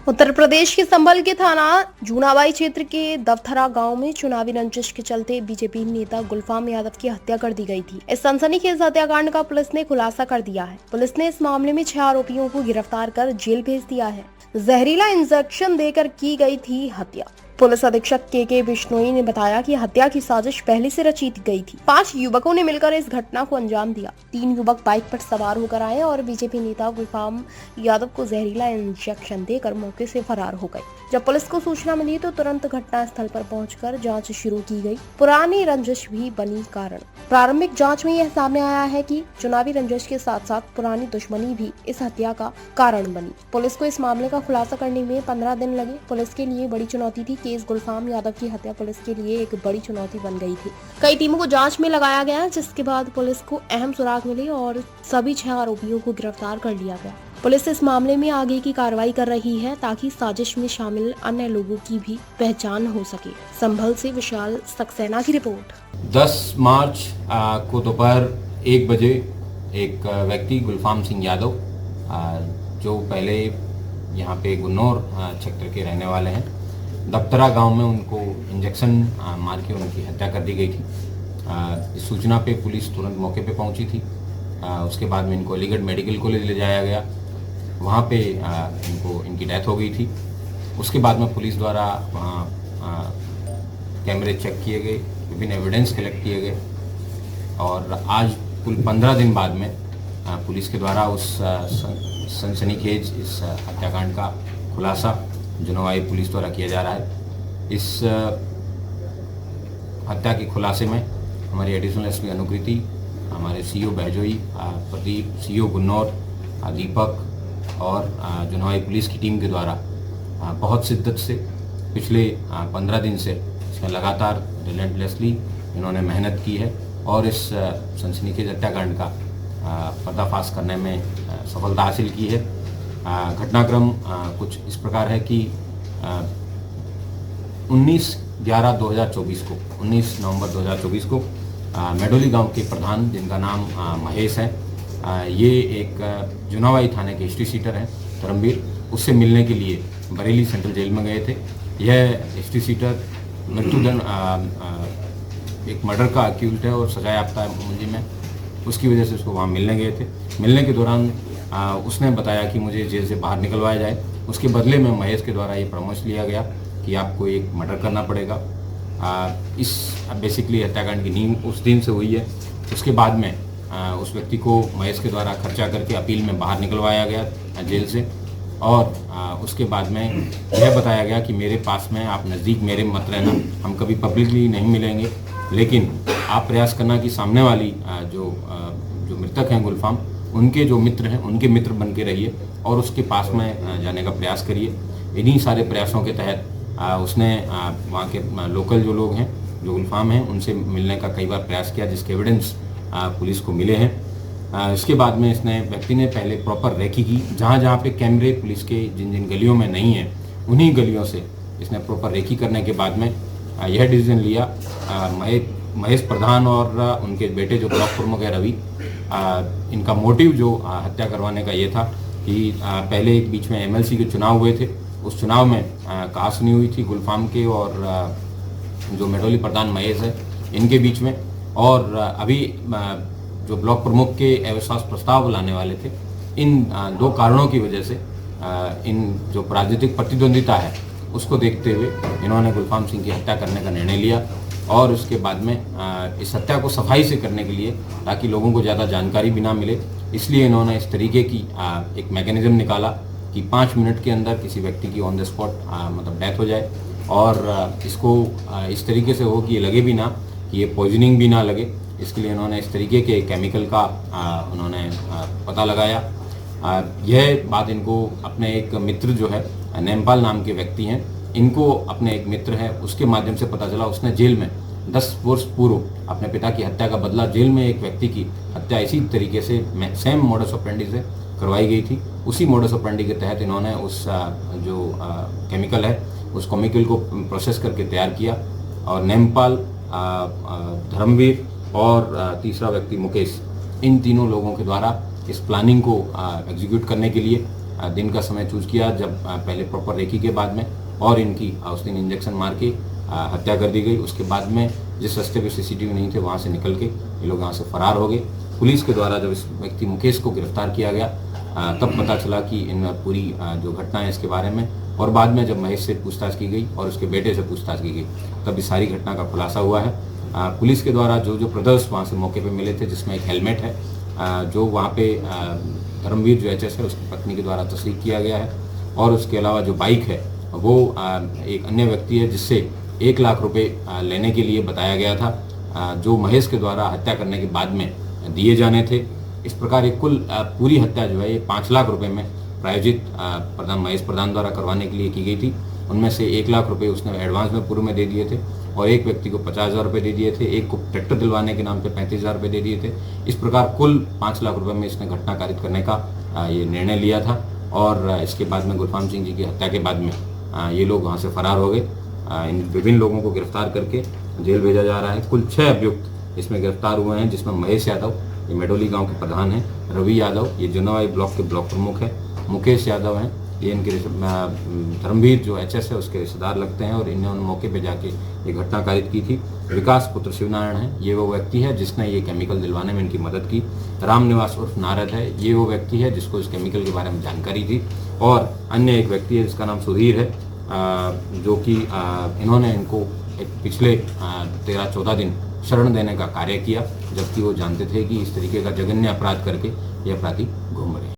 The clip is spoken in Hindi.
उत्तर प्रदेश के संभल के थाना जूनाबाई क्षेत्र के दवथरा गांव में चुनावी रंजिश के चलते बीजेपी नेता गुलफाम यादव की हत्या कर दी गई थी। इस सनसनीखेज हत्याकांड का पुलिस ने खुलासा कर दिया है। पुलिस ने इस मामले में 6 आरोपियों को गिरफ्तार कर जेल भेज दिया है। जहरीला इंजेक्शन देकर की गई थी हत्या। पुलिस अधीक्षक के बिश्नोई ने बताया कि हत्या की साजिश पहले से रची गई थी। 5 युवकों ने मिलकर इस घटना को अंजाम दिया। 3 युवक बाइक पर सवार होकर आए और बीजेपी नेता गुलफाम यादव को जहरीला इंजेक्शन देकर मौके से फरार हो गए। जब पुलिस को सूचना मिली तो तुरंत घटना स्थल पर पहुंचकर जांच शुरू की गई। पुरानी रंजिश भी बनी कारण। प्रारंभिक जांच में यह सामने आया है कि चुनावी रंजिश के साथ साथ पुरानी दुश्मनी भी इस हत्या का कारण बनी। पुलिस को इस मामले का खुलासा करने में 15 दिन लगे। पुलिस के लिए बड़ी चुनौती थी। केस गुलफाम यादव की हत्या पुलिस के लिए एक बड़ी चुनौती बन गई थी। कई टीमों को जांच में लगाया गया, जिसके बाद पुलिस को अहम सुराग मिले और सभी 6 आरोपियों को गिरफ्तार कर लिया गया। पुलिस इस मामले में आगे की कार्रवाई कर रही है ताकि साजिश में शामिल अन्य लोगों की भी पहचान हो सके। संभल से विशाल सक्सेना की रिपोर्ट। 10 मार्च को दोपहर 1 बजे एक व्यक्ति गुलफाम सिंह यादव, जो पहले यहाँ पे गुन्नौर क्षेत्र के रहने वाले हैं, दफ्तरा गांव में उनको इंजेक्शन मार के उनकी हत्या कर दी गई थी। इस सूचना पे पुलिस तुरंत मौके पे पहुंची थी। उसके बाद में इनको अलीगढ़ मेडिकल कॉलेज ले जाया गया। वहाँ पे इनकी डेथ हो गई थी। उसके बाद में पुलिस द्वारा वहाँ कैमरे चेक किए गए, विभिन्न एविडेंस कलेक्ट किए गए और आज कुल 15 दिन बाद में पुलिस के द्वारा उस सनसनीखेज इस हत्याकांड का खुलासा जूनाबाई पुलिस द्वारा किया जा रहा है। इस हत्या के खुलासे में हमारी एडिशनल एसपी अनुकृति, हमारे सीओ बहजोई, प्रदीप, सीओ गुन्नौर, दीपक और जूनाबाई पुलिस की टीम के द्वारा बहुत शिद्दत से पिछले 15 दिन से इसमें लगातार रिलेंटलेसली इन्होंने मेहनत की है और इस सनसनीखेज हत्याकांड का पर्दाफाश करने में सफलता हासिल की है। घटनाक्रम कुछ इस प्रकार है कि 19 नवंबर 2024 को मेडोली गांव के प्रधान, जिनका नाम महेश है, ये एक जूनाबाई थाने के हिस्ट्री सीटर हैं धर्मवीर, उससे मिलने के लिए बरेली सेंट्रल जेल में गए थे। यह हिस्ट्री सीटर मृत्युदंड एक मर्डर का अक्यूज्ड है और सजा याफ्ता है मुलजिम है। उसकी वजह से उसको वहाँ मिलने गए थे। मिलने के दौरान उसने बताया कि मुझे जेल से बाहर निकलवाया जाए। उसके बदले में महेश के द्वारा ये परामर्श लिया गया कि आपको एक मर्डर करना पड़ेगा। इस बेसिकली हत्याकांड की नींव उस दिन से हुई है। उसके बाद में उस व्यक्ति को महेश के द्वारा खर्चा करके अपील में बाहर निकलवाया गया जेल से और उसके बाद में यह बताया गया कि मेरे पास में आप नज़दीक मेरे मत रहना, हम कभी पब्लिकली नहीं मिलेंगे, लेकिन आप प्रयास करना कि सामने वाली जो मृतक हैं गुलफाम, उनके जो मित्र हैं उनके मित्र बन के रहिए और उसके पास में जाने का प्रयास करिए। इन्हीं सारे प्रयासों के तहत उसने वहाँ के लोकल जो लोग हैं, जो गुलफाम हैं, उनसे मिलने का कई बार प्रयास किया, जिसके एविडेंस पुलिस को मिले हैं। इसके बाद में इसने व्यक्ति ने पहले प्रॉपर रेकी की, जहाँ पे कैमरे पुलिस के जिन गलियों में नहीं है उन्हीं गलियों से इसने प्रॉपर रेकी करने के बाद में यह डिसीजन लिया। महेश प्रधान और उनके बेटे जो ब्लॉक प्रमुख है रवि, इनका मोटिव जो हत्या करवाने का ये था कि पहले एक बीच में एमएलसी के चुनाव हुए थे। उस चुनाव में कहासुनी हुई थी गुलफाम के और जो मेडोली प्रधान महेश है इनके बीच में, और अभी जो ब्लॉक प्रमुख के अविश्वास प्रस्ताव लाने वाले थे, इन 2 कारणों की वजह से इन जो राजनीतिक प्रतिद्वंदिता है उसको देखते हुए इन्होंने गुलफाम सिंह की हत्या करने का निर्णय लिया। और उसके बाद में इस हत्या को सफाई से करने के लिए, ताकि लोगों को ज़्यादा जानकारी भी ना मिले, इसलिए इन्होंने इस तरीके की एक मैकेनिज्म निकाला कि 5 मिनट के अंदर किसी व्यक्ति की ऑन द स्पॉट मतलब डेथ हो जाए और इसको इस तरीके से हो कि ये लगे भी ना कि ये पॉइजनिंग भी ना लगे। इसके लिए इन्होंने इस तरीके के केमिकल का उन्होंने पता लगाया। यह बात इनको अपने एक मित्र जो है नेमपाल नाम के व्यक्ति हैं, इनको अपने एक मित्र है उसके माध्यम से पता चला। उसने जेल में 10 वर्ष पूर्व अपने पिता की हत्या का बदला, जेल में एक व्यक्ति की हत्या इसी तरीके से सेम मोडस ऑपरेंडी से करवाई गई थी। उसी मोडस ऑपरेंडी के तहत इन्होंने उस जो केमिकल है उस केमिकल को प्रोसेस करके तैयार किया और नेमपाल, धर्मवीर और तीसरा व्यक्ति मुकेश, इन तीनों लोगों के द्वारा इस प्लानिंग को एग्जीक्यूट करने के लिए दिन का समय चूज किया, जब पहले प्रॉपर रेकी के बाद में, और इनकी उस दिन इंजेक्शन मार के हत्या कर दी गई। उसके बाद में जिस रास्ते पे सीसीटीवी नहीं थे वहाँ से निकल के ये लोग यहाँ से फरार हो गए। पुलिस के द्वारा जब इस व्यक्ति मुकेश को गिरफ्तार किया गया तब पता चला कि इन पूरी जो घटना है इसके बारे में, और बाद में जब महेश से पूछताछ की गई और उसके बेटे से पूछताछ की गई तब इस सारी घटना का खुलासा हुआ है। पुलिस के द्वारा जो ब्रदर्स वहाँ से मौके पे मिले थे, जिसमें एक हेलमेट है जो वहाँ पे धर्मवीर जो एचएस है उसकी पत्नी के द्वारा तस्दीक किया गया है, और उसके अलावा जो बाइक है वो एक अन्य व्यक्ति है जिससे 1 लाख रुपए लेने के लिए बताया गया था, जो महेश के द्वारा हत्या करने के बाद में दिए जाने थे। इस प्रकार एक कुल पूरी हत्या जो है ये 5 लाख रुपए में प्रायोजित महेश प्रधान द्वारा करवाने के लिए की गई थी। उनमें से 1 लाख रुपए उसने एडवांस में पूर्व में दे दिए थे, और एक व्यक्ति को 50,000 रुपये दे दिए थे, एक को ट्रैक्टर दिलवाने के नाम पे 35,000 रुपये दे दिए थे। इस प्रकार कुल 5 लाख रुपए में इसने घटना कारित करने का ये निर्णय लिया था, और इसके बाद में गुरफाम सिंह जी की हत्या के बाद में ये लोग वहाँ से फरार हो गए। इन विभिन्न लोगों को गिरफ्तार करके जेल भेजा जा रहा है। कुल 6 अभियुक्त इसमें गिरफ्तार हुए हैं, जिसमें महेश यादव, ये मेडोली गांव के प्रधान हैं, रवि यादव ये जुनावाई ब्लॉक के ब्लॉक प्रमुख है, मुकेश यादव हैं, ये इनके धर्मवीर जो एचएस है उसके रिश्तेदार लगते हैं, और इन्होंने मौके पे जाके ये घटना कारित की थी। विकास पुत्र शिवनारायण है, ये वो व्यक्ति है जिसने ये केमिकल दिलवाने में इनकी मदद की। राम निवास उर्फ नारद है, ये वो व्यक्ति है जिसको इस केमिकल के बारे में जानकारी थी, और अन्य एक व्यक्ति है जिसका नाम सुधीर है, जो कि इन्होंने इनको एक पिछले 13-14 दिन शरण देने का कार्य किया, जबकि वो जानते थे कि इस तरीके का जघन्य अपराध करके ये अपराधी घूम रहे हैं।